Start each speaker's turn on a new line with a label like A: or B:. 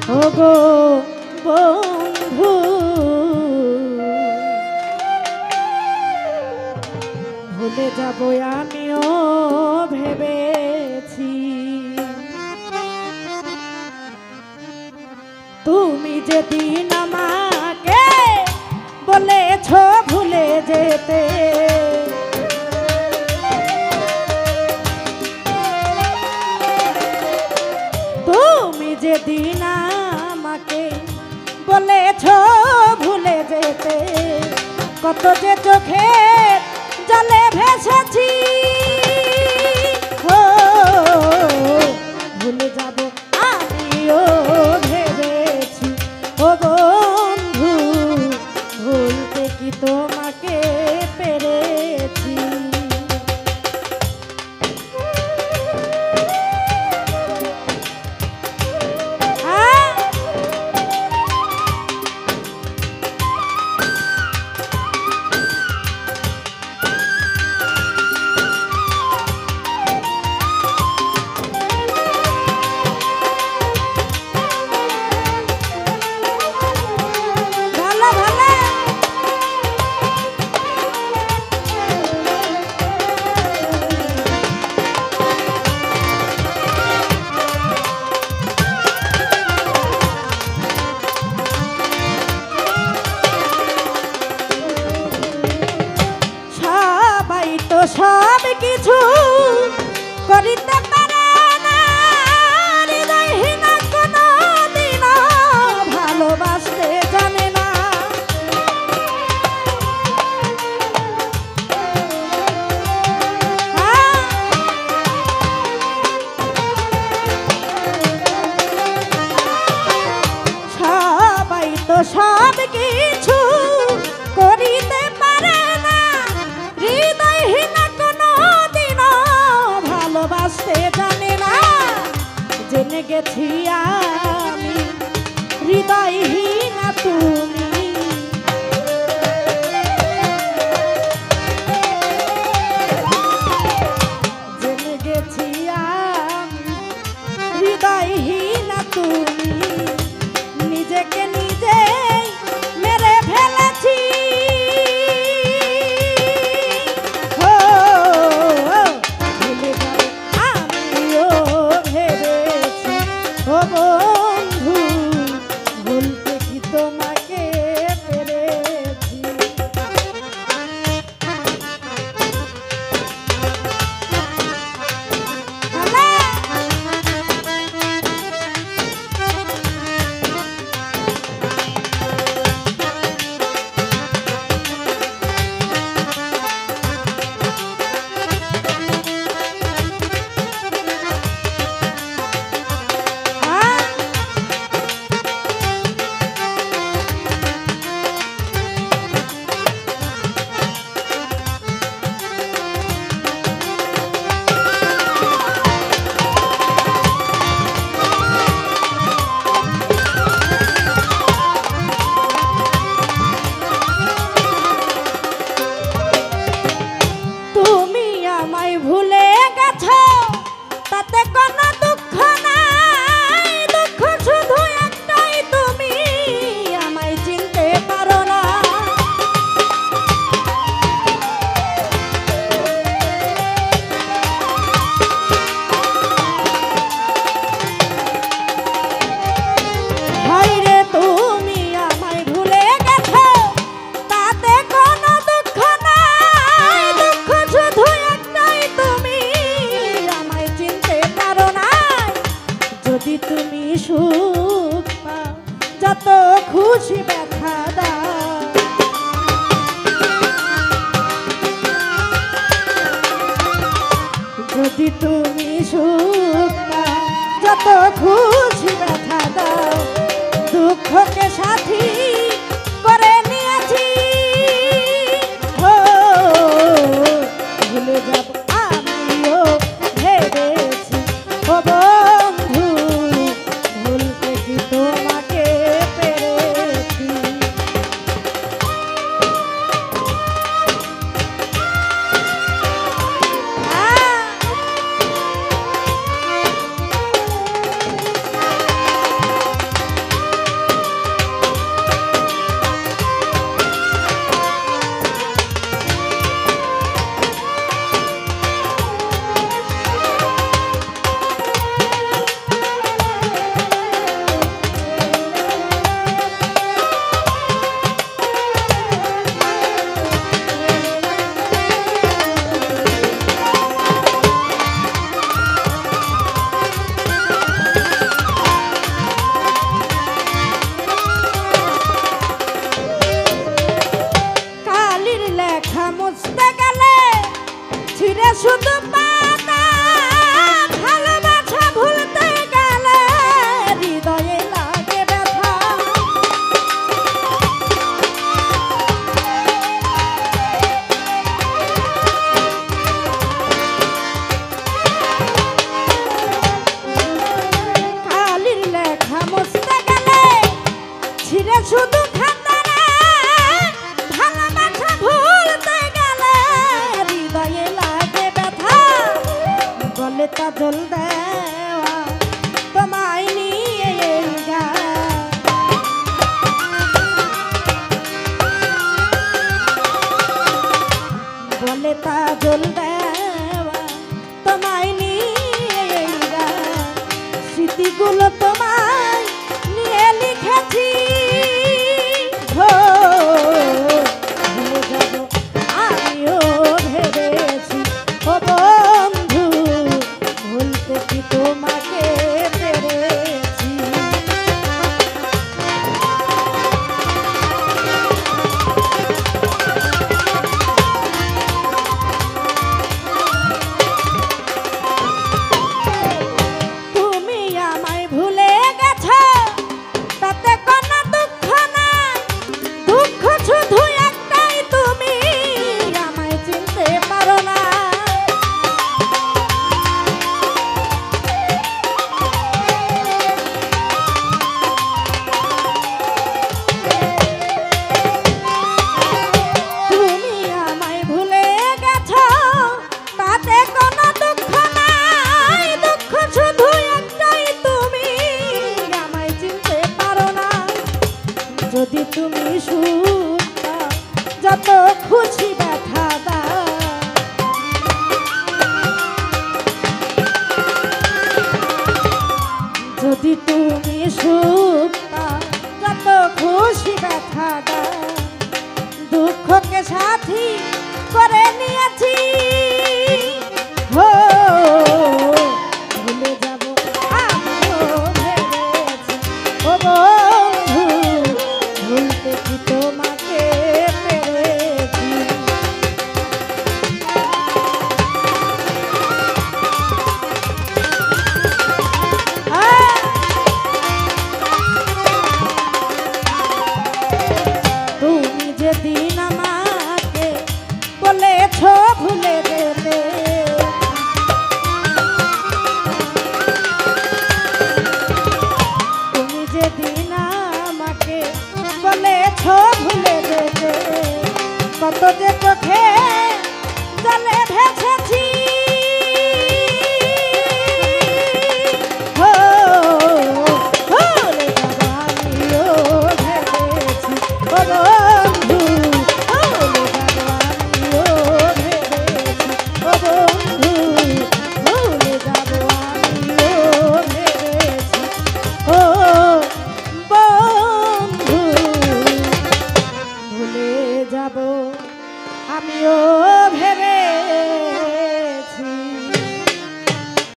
A: ওগো বন্ধু ভুলে যাব আমিও ভেবেছি তুমি যেদিন আমাকে বলেছ ভুলে যেতে তুমি যেদিন আমাকে বলেছ ভুলে যেতে কত যে চোখে জলে ভেসেছি ভুলে যাব আমিও ভেবেছি ও বন্ধু ভুলতে কি তোমাকে পেরেছি সব কিছু করিতে পারে না হৃদয়হীন কোনো দিন ভালোবাসতে জানে না সবাই তো সব কিছু করিতে পারে না হৃদয়হীন কোনো দিন ভালোবাসতে জানে না জেনে গেছি আমি হৃদয়হীন তুমি জেনে গেছি আমি হৃদয়হীন তুমি নিজেকে নিজে মেরে ফেলেছি ও বন্ধু ভুলতে কি তোমাকে পেরেছি ভুলে গেছো তাতে কোনো দুঃখ নাই দুঃখ শুধু একটাই তুমি আমায় চিনতে পারো না হায়রে তুমি আমায় ভুলে গেছো তাতে কোনো দুঃখ নাই দুঃখ শুধু যদি তুমি সুখ পাও যত খুশি ব্যথা দাও যদি তুমি সুখ পাও যত খুশি ব্যথা দাও দুঃখকে সাথী করে নিয়েছি ভুলে যাব আমিও ভেবেছি ও বন্ধু ভুলতে কি তোমাকে পেরেছি স্মৃতিগুলো তোমায় নিয়ে লিখেছি হো ভুলে যাব আমিও ভেবেছি ও বন্ধু ভুলতে কি তোমাকে পেরেছি যদি তুমি সুখা যত খুশি ব্যথা দাও যদি তুমি সুখা যত খুশি ব্যথা দাও দুঃখকে সাথী করে নিয়েছি হো ভুলে যাব আমিও ভেবেছি ও বন্ধু ভুলতে কি তোমাকে পেরেছি তুমি যেদিন আমাকে বলেছ ভুলে গেলে তুমি যেদিন আমাকে বলেছ ভুলে যেতে কত যে চোখে জলে ভেসেছি হো ভুলে যাব আমিও ভেবেছি ও বন্ধু ভুলে যাব আমিও ভেবেছি ও বন্ধু ভুলে যাব আমিও ভেবেছি ও বন্ধু ভুলে যাব আমিও